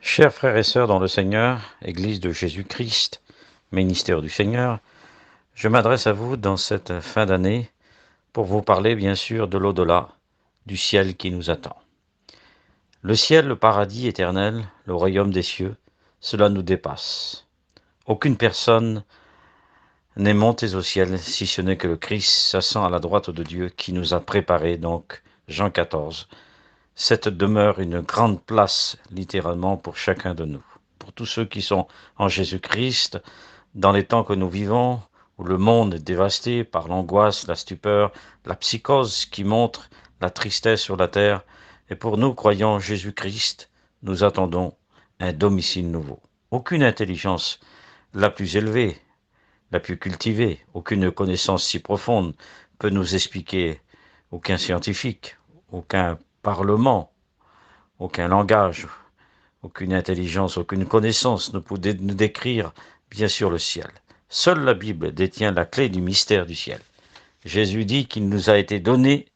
Chers frères et sœurs dans le Seigneur, Église de Jésus-Christ, ministère du Seigneur, je m'adresse à vous dans cette fin d'année pour vous parler bien sûr de l'au-delà, du ciel qui nous attend. Le ciel, le paradis éternel, le royaume des cieux, cela nous dépasse. Aucune personne n'est montée au ciel si ce n'est que le Christ s'assoit à la droite de Dieu qui nous a préparé, donc Jean 14, cette demeure une grande place littéralement pour chacun de nous. Pour tous ceux qui sont en Jésus-Christ, dans les temps que nous vivons, où le monde est dévasté par l'angoisse, la stupeur, la psychose qui montre la tristesse sur la terre, et pour nous, croyants en Jésus-Christ, nous attendons un domicile nouveau. Aucune intelligence la plus élevée, la plus cultivée, aucune connaissance si profonde peut nous expliquer, aucun scientifique, aucun parlement, aucun langage, aucune intelligence, aucune connaissance ne peut nous décrire, bien sûr, le ciel. Seule la Bible détient la clé du mystère du ciel. Jésus dit qu'il nous a été donné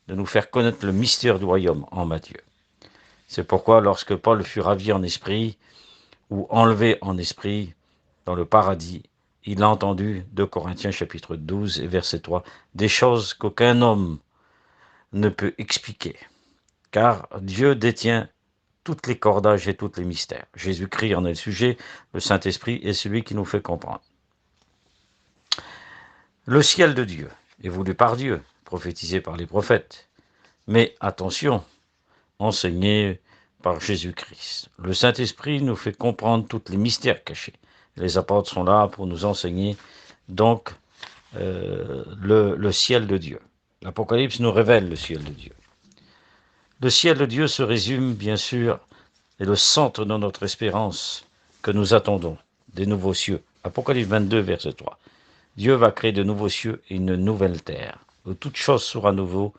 de nous faire connaître le mystère du royaume en Matthieu. C'est pourquoi lorsque Paul fut ravi en esprit ou enlevé en esprit dans le paradis, il a entendu, 2 Corinthiens chapitre 12 et verset 3, des choses qu'aucun homme ne peut expliquer. Car Dieu détient toutes les cordages et tous les mystères. Jésus-Christ en est le sujet, le Saint-Esprit est celui qui nous fait comprendre. Le ciel de Dieu est voulu par Dieu, prophétisé par les prophètes, mais attention, enseigné par Jésus-Christ. Le Saint-Esprit nous fait comprendre tous les mystères cachés. Les apôtres sont là pour nous enseigner donc le ciel de Dieu. L'Apocalypse nous révèle le ciel de Dieu. Le ciel de Dieu se résume, bien sûr, est le centre de notre espérance que nous attendons, des nouveaux cieux. Apocalypse 22, verset 3. Dieu va créer de nouveaux cieux et une nouvelle terre, où toute chose sera nouveau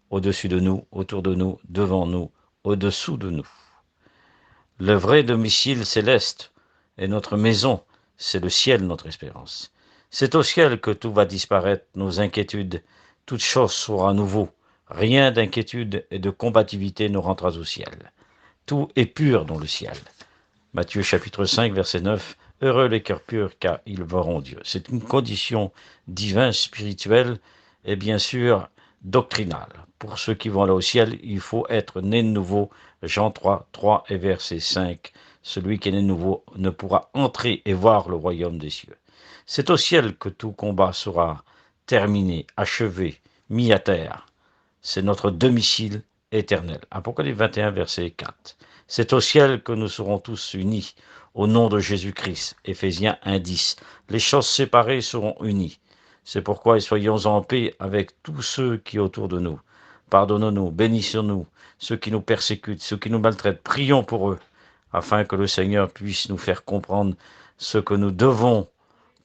au-dessus de nous, autour de nous, devant nous, au-dessous de nous. Le vrai domicile céleste est notre maison, c'est le ciel notre espérance. C'est au ciel que tout va disparaître, nos inquiétudes, toute chose sera nouveau. Rien d'inquiétude et de combativité ne rentrera au ciel. Tout est pur dans le ciel. Matthieu chapitre 5, verset 9. Heureux les cœurs purs, car ils verront Dieu. C'est une condition divine, spirituelle et bien sûr doctrinale. Pour ceux qui vont aller au ciel, il faut être né de nouveau. Jean 3, 3 et verset 5. Celui qui est né de nouveau ne pourra entrer et voir le royaume des cieux. C'est au ciel que tout combat sera terminé, achevé, mis à terre. C'est notre domicile éternel. Apocalypse 21, verset 4. C'est au ciel que nous serons tous unis au nom de Jésus-Christ. Éphésiens 1, 10. Les choses séparées seront unies. C'est pourquoi soyons en paix avec tous ceux qui sont autour de nous. Pardonnons-nous, bénissons-nous, ceux qui nous persécutent, ceux qui nous maltraitent. Prions pour eux, afin que le Seigneur puisse nous faire comprendre ce que nous devons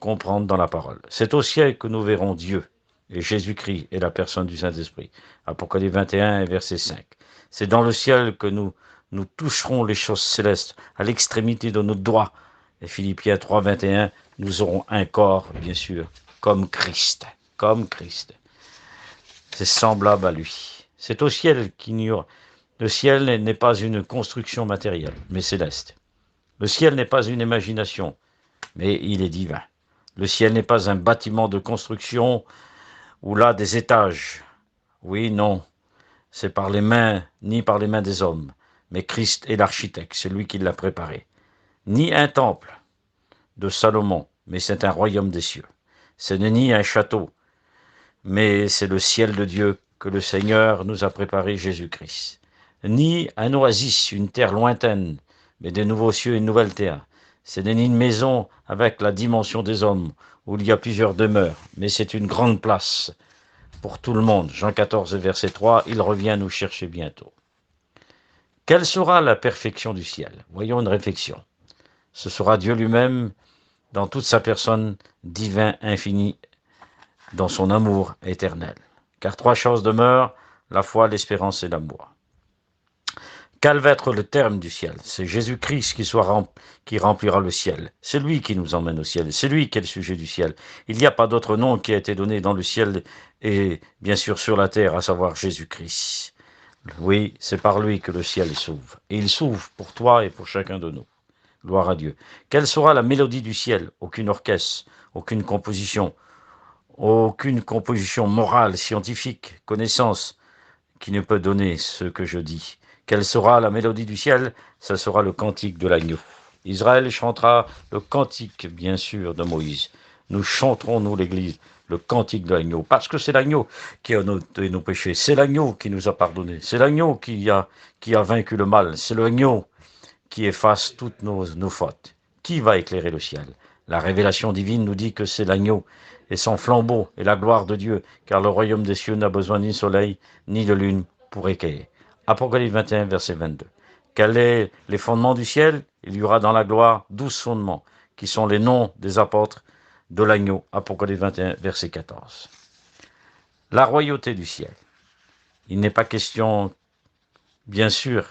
comprendre dans la parole. C'est au ciel que nous verrons Dieu et Jésus-Christ et la personne du Saint-Esprit. Apocalypse 21 verset 5. C'est dans le ciel que nous toucherons les choses célestes à l'extrémité de notre doigt. Et Philippiens 3, 21, nous aurons un corps, bien sûr, comme Christ. Comme Christ. C'est semblable à lui. C'est au ciel qu'il n'y aura. Le ciel n'est pas une construction matérielle, mais céleste. Le ciel n'est pas une imagination, mais il est divin. Le ciel n'est pas un bâtiment de construction ou là des étages. Oui, non, c'est par les mains, ni par les mains des hommes, mais Christ est l'architecte, c'est lui qui l'a préparé. Ni un temple de Salomon, mais c'est un royaume des cieux. Ce n'est ni un château, mais c'est le ciel de Dieu que le Seigneur nous a préparé, Jésus-Christ. Ni un oasis, une terre lointaine, mais des nouveaux cieux et une nouvelle terre. Ce n'est ni une maison avec la dimension des hommes, où il y a plusieurs demeures, mais c'est une grande place pour tout le monde. Jean 14, verset 3, il revient nous chercher bientôt. Quelle sera la perfection du ciel? Voyons une réflexion. Ce sera Dieu lui-même dans toute sa personne divin, infini, dans son amour éternel. Car trois choses demeurent, la foi, l'espérance et l'amour. Quel va être le terme du ciel? C'est Jésus-Christ qui remplira le ciel. C'est lui qui nous emmène au ciel. C'est lui qui est le sujet du ciel. Il n'y a pas d'autre nom qui a été donné dans le ciel et bien sûr sur la terre, à savoir Jésus-Christ. Oui, c'est par lui que le ciel s'ouvre. Et il s'ouvre pour toi et pour chacun de nous. Gloire à Dieu. Quelle sera la mélodie du ciel? Aucune orchestre, aucune composition morale, scientifique, connaissance qui ne peut donner ce que je dis. Quelle sera la mélodie du ciel? Ce sera le cantique de l'agneau. Israël chantera le cantique, bien sûr, de Moïse. Nous chanterons, nous, l'Église, le cantique de l'agneau, parce que c'est l'agneau qui a ôté nos péchés. C'est l'agneau qui nous a pardonnés. C'est l'agneau qui a vaincu le mal. C'est l'agneau qui efface toutes nos fautes. Qui va éclairer le ciel? La révélation divine nous dit que c'est l'agneau et son flambeau et la gloire de Dieu, car le royaume des cieux n'a besoin ni de soleil ni de lune pour éclairer. Apocalypse 21, verset 22. Quels sont les fondements du ciel? Il y aura dans la gloire 12 fondements, qui sont les noms des apôtres de l'agneau. Apocalypse 21, verset 14. La royauté du ciel. Il n'est pas question, bien sûr,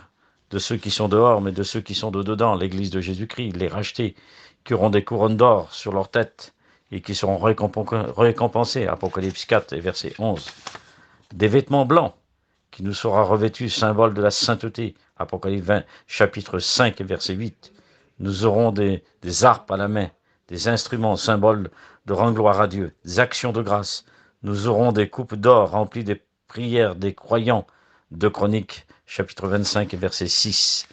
de ceux qui sont dehors, mais de ceux qui sont de dedans, l'église de Jésus-Christ, les rachetés, qui auront des couronnes d'or sur leur tête et qui seront récompensés. Apocalypse 4 et verset 11. Des vêtements blancs qui nous sera revêtus, symbole de la sainteté. Apocalypse 20, chapitre 5 et verset 8. Nous aurons des harpes à la main, des instruments, symboles de rendre gloire à Dieu, des actions de grâce. Nous aurons des coupes d'or remplies des prières des croyants. De Chroniques, chapitre 25 et verset 6.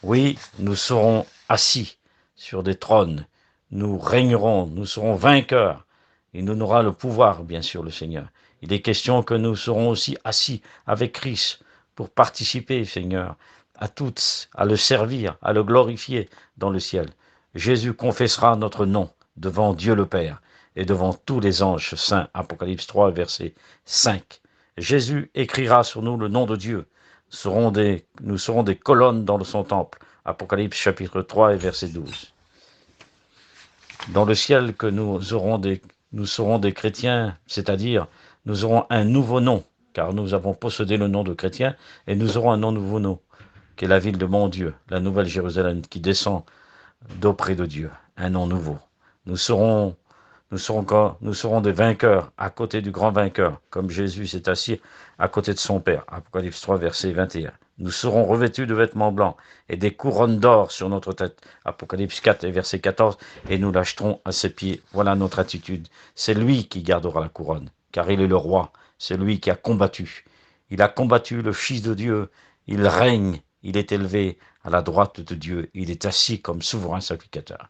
Oui, nous serons assis sur des trônes, nous régnerons, nous serons vainqueurs, et nous aura le pouvoir, bien sûr, le Seigneur. Il est question que nous serons aussi assis avec Christ pour participer, Seigneur, à toutes, à le servir, à le glorifier dans le ciel. Jésus confessera notre nom devant Dieu le Père et devant tous les anges saints. Apocalypse 3, verset 5. Jésus écrira sur nous le nom de Dieu. Nous serons des colonnes dans son temple. Apocalypse chapitre 3 et verset 12. Dans le ciel que nous serons des chrétiens, c'est-à-dire nous aurons un nouveau nom, car nous avons possédé le nom de chrétien, et nous aurons un nouveau nom, qui est la ville de mon Dieu, la nouvelle Jérusalem, qui descend d'auprès de Dieu, un nom nouveau. Nous serons des vainqueurs à côté du grand vainqueur, comme Jésus s'est assis à côté de son Père. Apocalypse 3, verset 21. Nous serons revêtus de vêtements blancs et des couronnes d'or sur notre tête. Apocalypse 4 et verset 14. Et nous l'acheterons à ses pieds. Voilà notre attitude. C'est lui qui gardera la couronne, car il est le roi. C'est lui qui a combattu. Il a combattu le Fils de Dieu. Il règne. Il est élevé à la droite de Dieu. Il est assis comme souverain sacrificateur.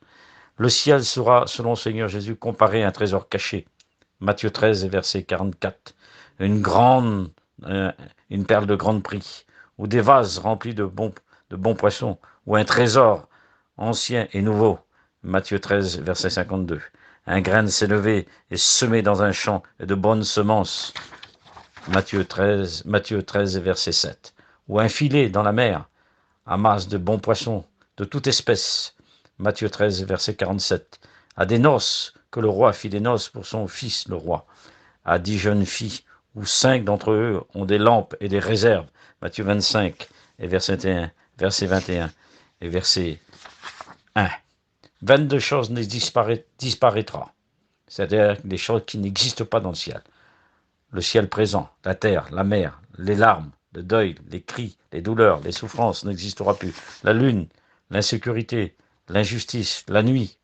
Le ciel sera, selon le Seigneur Jésus, comparé à un trésor caché. Matthieu 13, verset 44. Une perle de grand prix, ou des vases remplis de bons poissons, ou un trésor ancien et nouveau. Matthieu 13, verset 52. Un grain s'est levé et semé dans un champ et de bonnes semences. Matthieu 13, verset 7. Ou un filet dans la mer, amasse de bons poissons de toute espèce. Matthieu 13, verset 47. À des noces, que le roi fit des noces pour son fils, le roi. À 10 jeunes filles, où 5 d'entre eux ont des lampes et des réserves. Matthieu 25, et verset 21 et verset 1. 22 choses disparaîtra. C'est-à-dire des choses qui n'existent pas dans le ciel. Le ciel présent, la terre, la mer, les larmes, le deuil, les cris, les douleurs, les souffrances n'existera plus. La lune, l'insécurité, l'injustice, la nuit,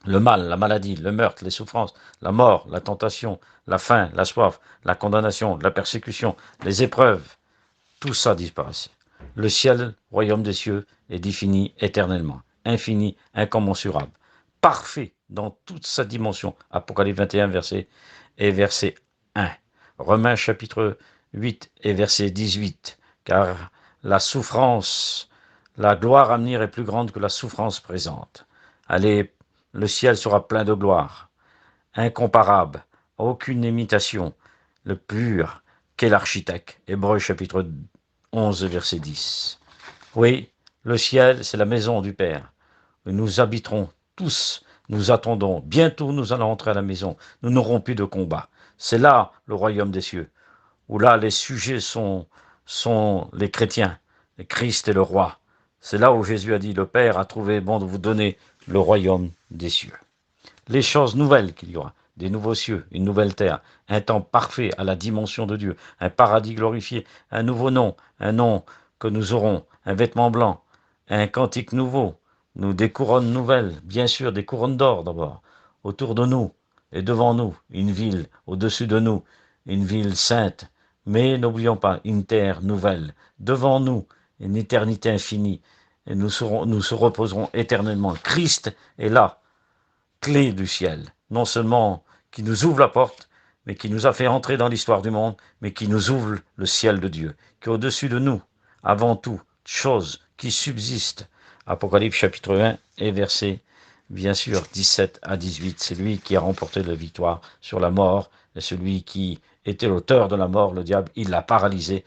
le mal, la maladie, le meurtre, les souffrances, la mort, la tentation, la faim, la soif, la condamnation, la persécution, les épreuves, tout ça disparaît. Le ciel, royaume des cieux, est défini éternellement, infini, incommensurable, parfait dans toute sa dimension. Apocalypse 21, verset 1. Romains chapitre 8 et verset 18. Car la souffrance, la gloire à venir est plus grande que la souffrance présente. Allez, le ciel sera plein de gloire, incomparable, aucune imitation, le pur qu'est l'architecte. Hébreux chapitre 11, verset 10. Oui, le ciel, c'est la maison du Père. Nous habiterons tous, nous attendons. Bientôt, nous allons entrer à la maison. Nous n'aurons plus de combat. C'est là le royaume des cieux, où là, les sujets sont les chrétiens, le Christ est le roi. C'est là où Jésus a dit, le Père a trouvé bon de vous donner le royaume des cieux. Les choses nouvelles qu'il y aura. des nouveaux cieux, une nouvelle terre, un temps parfait à la dimension de Dieu, un paradis glorifié, un nouveau nom, un nom que nous aurons, un vêtement blanc, un cantique nouveau, nous des couronnes nouvelles, bien sûr des couronnes d'or d'abord, autour de nous et devant nous, une ville au-dessus de nous, une ville sainte, mais n'oublions pas, une terre nouvelle, devant nous, une éternité infinie, et nous se reposerons éternellement. Christ est là, clé du ciel, non seulement qui nous ouvre la porte, mais qui nous a fait entrer dans l'histoire du monde, mais qui nous ouvre le ciel de Dieu, qui est au-dessus de nous, avant tout, chose qui subsiste. Apocalypse chapitre 1 et verset, bien sûr, 17 à 18. C'est lui qui a remporté la victoire sur la mort, et celui qui était l'auteur de la mort, le diable, il l'a paralysé.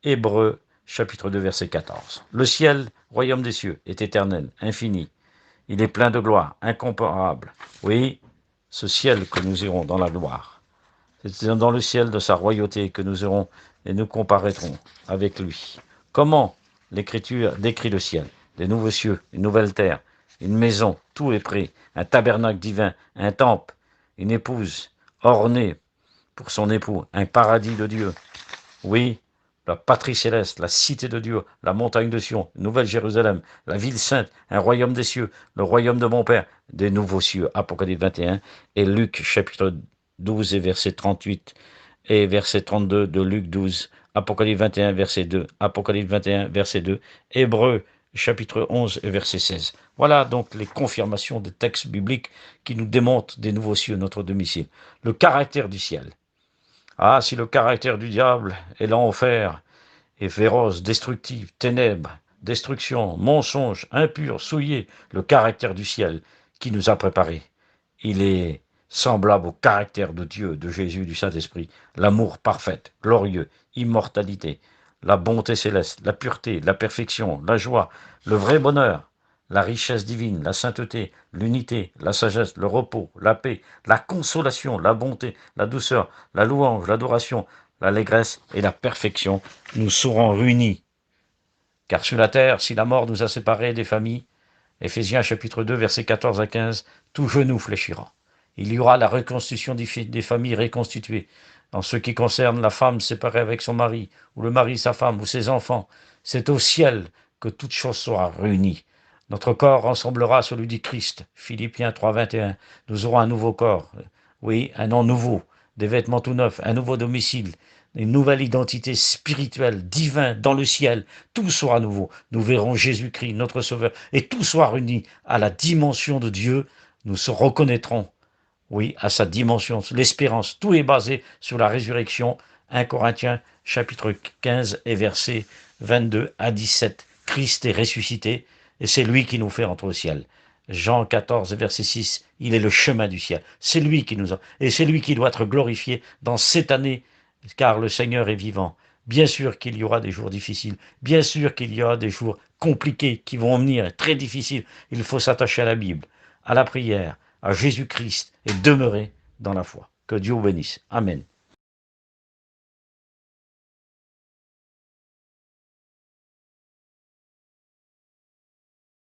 Hébreux chapitre 2 verset 14. Le ciel, royaume des cieux, est éternel, infini. Il est plein de gloire, incomparable. Oui, ce ciel que nous irons dans la gloire. C'est dans le ciel de sa royauté que nous irons et nous comparaîtrons avec lui. Comment l'Écriture décrit le ciel? Des nouveaux cieux, une nouvelle terre, une maison, tout est prêt, un tabernacle divin, un temple, une épouse ornée pour son époux, un paradis de Dieu. Oui, la patrie céleste, la cité de Dieu, la montagne de Sion, Nouvelle Jérusalem, la ville sainte, un royaume des cieux, le royaume de mon Père, des nouveaux cieux, Apocalypse 21, et Luc chapitre 12 et verset 38, et verset 32 de Luc 12, Apocalypse 21, verset 2, Apocalypse 21, verset 2, Hébreux chapitre 11 et verset 16. Voilà donc les confirmations des textes bibliques qui nous démontrent des nouveaux cieux, notre domicile. Le caractère du ciel. Ah, si le caractère du diable est l'enfer, est féroce, destructif, ténèbres, destruction, mensonge, impur, souillé, le caractère du ciel qui nous a préparés. Il est semblable au caractère de Dieu, de Jésus, du Saint-Esprit, l'amour parfait, glorieux, immortalité, la bonté céleste, la pureté, la perfection, la joie, le vrai bonheur, la richesse divine, la sainteté, l'unité, la sagesse, le repos, la paix, la consolation, la bonté, la douceur, la louange, l'adoration, l'allégresse et la perfection, nous serons réunis. Car sur la terre, si la mort nous a séparés des familles, Éphésiens chapitre 2, versets 14 à 15, tout genou fléchira. Il y aura la reconstitution des familles reconstituées. En ce qui concerne la femme séparée avec son mari, ou le mari sa femme, ou ses enfants, c'est au ciel que toute chose sera réunie. Notre corps ressemblera à celui du Christ. Philippiens 3, 21. Nous aurons un nouveau corps. Oui, un nom nouveau, des vêtements tout neufs, un nouveau domicile, une nouvelle identité spirituelle, divine, dans le ciel. Tout sera nouveau. Nous verrons Jésus-Christ, notre Sauveur, et tout sera réuni à la dimension de Dieu. Nous se reconnaîtrons, oui, à sa dimension, l'espérance. Tout est basé sur la résurrection. 1 Corinthiens, chapitre 15 et versets 22 à 17. Christ est ressuscité, et c'est lui qui nous fait entrer au ciel. Jean 14, verset 6, il est le chemin du ciel. C'est lui qui nous a, et c'est lui qui doit être glorifié dans cette année, car le Seigneur est vivant. Bien sûr qu'il y aura des jours difficiles, bien sûr qu'il y aura des jours compliqués qui vont venir, très difficiles. Il faut s'attacher à la Bible, à la prière, à Jésus-Christ et demeurer dans la foi. Que Dieu vous bénisse. Amen.